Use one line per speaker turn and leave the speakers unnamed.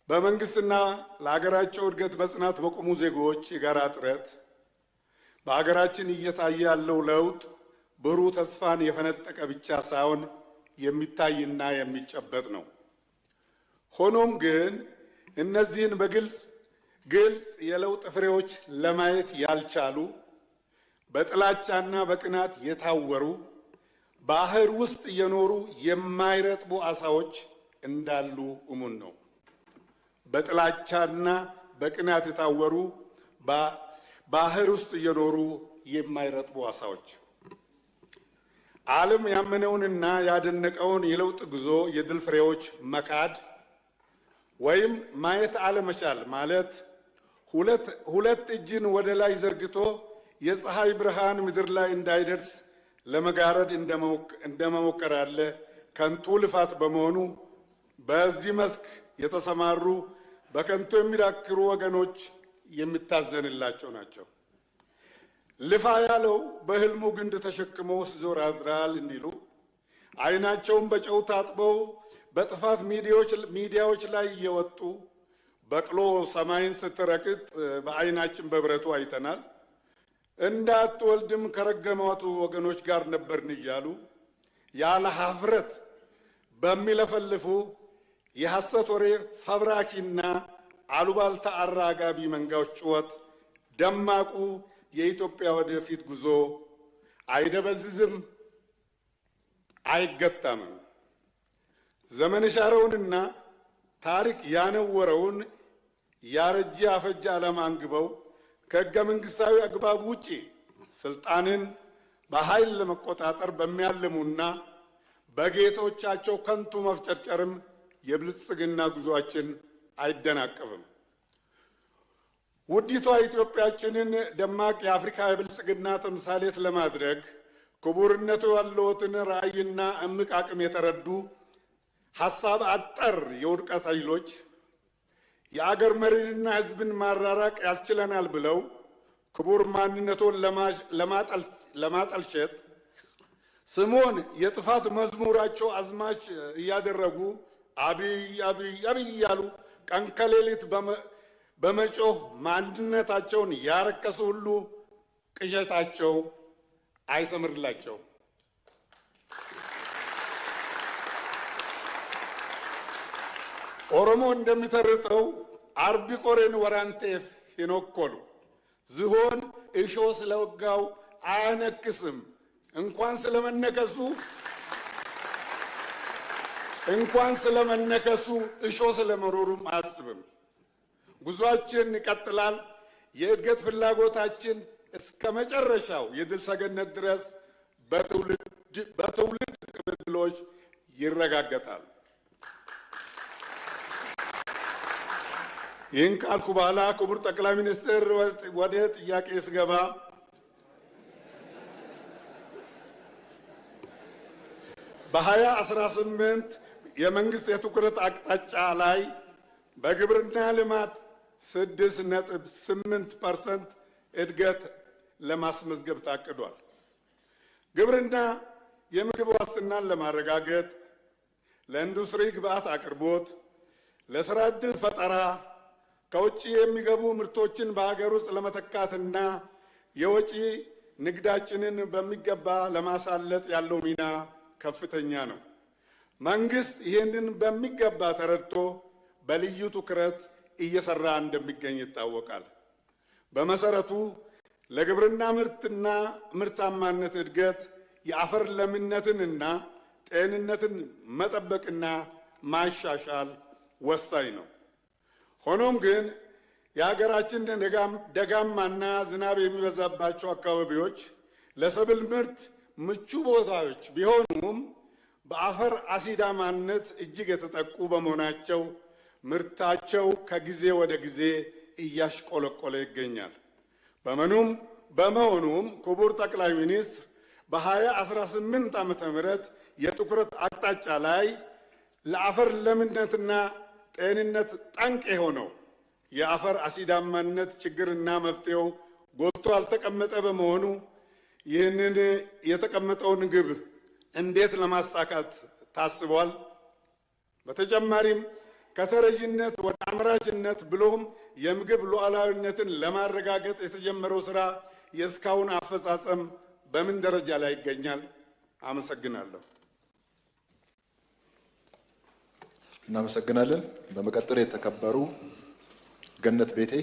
በመንግስትና ለሀገራቸው እድገት በጽናት በቆሙ ዜጎች የጋራ ጥረት በሀገራችን እየታየ ያለው ለውጥ ብሩህ ተስፋን የፈነጠቀ ብቻ ሳይሆን የሚታይና የሚጨበጥ ነው። ሆኖም ግን እነዚህን በግልጽ የለውጥ ፍሬዎች ለማየት ያልቻሉ በጥላቻና በቅናት የታወሩ ባህር ውስጥ እየኖሩ የማይረጥቡ አሳዎች እንዳሉ እሙን ነው። በጥላቻና በቅናት የታወሩ ባህር ውስጥ እየኖሩ የማይረጥቡ አሳዎች ዓለም ያመነውንና ያደነቀውን የለውጥ ጉዞ የድል ፍሬዎች መካድ ወይም ማየት አለመቻል ማለት ሁለት እጅን ወደ ላይ ዘርግቶ የፀሐይ ብርሃን ምድር ላይ እንዳይደርስ ለመጋረድ እንደመሞከር ያለ ከንቱ ልፋት በመሆኑ በዚህ መስክ የተሰማሩ በከንቱ የሚዳክሩ ወገኖች የሚታዘንላቸው ናቸው። ልፋ ያለው በህልሙ ግንድ ተሸክሞ ሲዞር ያድራል እንዲሉ ዓይናቸውን በጨው ታጥበው በጥፋት ሚዲያዎች ላይ እየወጡ በቅሎ ሰማይን ስትረቅጥ በዓይናችን በብረቱ አይተናል፣ እንዳትወልድም ከረገሟቱ ወገኖች ጋር ነበርን እያሉ ያለ ሀፍረት በሚለፈልፉ የሐሰት ወሬ ፈብራኪና አሉባልታ አራጋቢ መንጋዎች ጩኸት ደማቁ የኢትዮጵያ ወደፊት ጉዞ አይደበዝዝም፣ አይገታምም። ዘመን ሻረውንና ታሪክ ያነወረውን ያረጀ አፈጀ ዓላማ አንግበው ከሕገ መንግሥታዊ አግባብ ውጪ ስልጣንን በኃይል ለመቆጣጠር በሚያልሙና በጌቶቻቸው ከንቱ መፍጨርጨርም የብልጽግና ጉዞአችን አይደናቀፍም። ውዲቷ ኢትዮጵያችንን ደማቅ የአፍሪካ የብልጽግና ተምሳሌት ለማድረግ ክቡርነቱ ያለዎትን ራዕይና እምቅ አቅም የተረዱ ሐሳብ አጠር የውድቀት ኃይሎች የአገር መሪንና ሕዝብን ማራራቅ ያስችለናል ብለው ክቡር ማንነቱን ለማጠልሸት ስሙን የጥፋት መዝሙራቸው አዝማች እያደረጉ አብይ አብይ አብይ እያሉ ቀን ከሌሊት በመጮህ ማንነታቸውን ያረከሱ ሁሉ ቅዠታቸው አይሰምርላቸው። ኦሮሞ እንደሚተርተው አርቢ ቆሬን ወራንቴፍ ሂኖኮሉ ዝሆን እሾ ስለወጋው አያነክስም። እንኳን ስለመነከሱ እሾ ስለመሮሩም አያስብም። ጉዟችን ይቀጥላል። የእድገት ፍላጎታችን እስከ መጨረሻው የድል ሰገነት ድረስ በትውልድ ቅብብሎች ይረጋገጣል። ይህን ካልኩ በኋላ ክቡር ጠቅላይ ሚኒስትር ወደ ጥያቄ ስገባ በ2018 የመንግስት የትኩረት አቅጣጫ ላይ በግብርና ልማት 6.8% እድገት ለማስመዝገብ ታቅዷል። ግብርና የምግብ ዋስትናን ለማረጋገጥ፣ ለኢንዱስትሪ ግብዓት አቅርቦት፣ ለስራ ዕድል ፈጠራ፣ ከውጭ የሚገቡ ምርቶችን በሀገር ውስጥ ለመተካትና የወጪ ንግዳችንን በሚገባ ለማሳለጥ ያለው ሚና ከፍተኛ ነው። መንግስት ይህንን በሚገባ ተረድቶ በልዩ ትኩረት እየሰራ እንደሚገኝ ይታወቃል። በመሰረቱ ለግብርና ምርትና ምርታማነት እድገት የአፈር ለምነትንና ጤንነትን መጠበቅና ማሻሻል ወሳኝ ነው። ሆኖም ግን የሀገራችን ደጋማና ዝናብ የሚበዛባቸው አካባቢዎች ለሰብል ምርት ምቹ ቦታዎች ቢሆኑም በአፈር አሲዳማነት እጅግ የተጠቁ በመሆናቸው ምርታቸው ከጊዜ ወደ ጊዜ እያሽቆለቆለ ይገኛል። በመሆኑም ክቡር ጠቅላይ ሚኒስትር በ2018 ዓ.ም የትኩረት አቅጣጫ ላይ ለአፈር ለምነትና ጤንነት ጠንቅ የሆነው የአፈር አሲዳማነት ችግርና መፍትሄው ጎልቶ ያልተቀመጠ በመሆኑ ይህንን የተቀመጠውን ግብ እንዴት ለማሳካት ታስቧል? በተጨማሪም ከተረጂነት ወደ አምራችነት ብሎም የምግብ ሉዓላዊነትን ለማረጋገጥ የተጀመረው ስራ የእስካሁን አፈጻጸም በምን ደረጃ ላይ ይገኛል? አመሰግናለሁ።
እናመሰግናለን። በመቀጠል የተከበሩ ገነት ቤቴ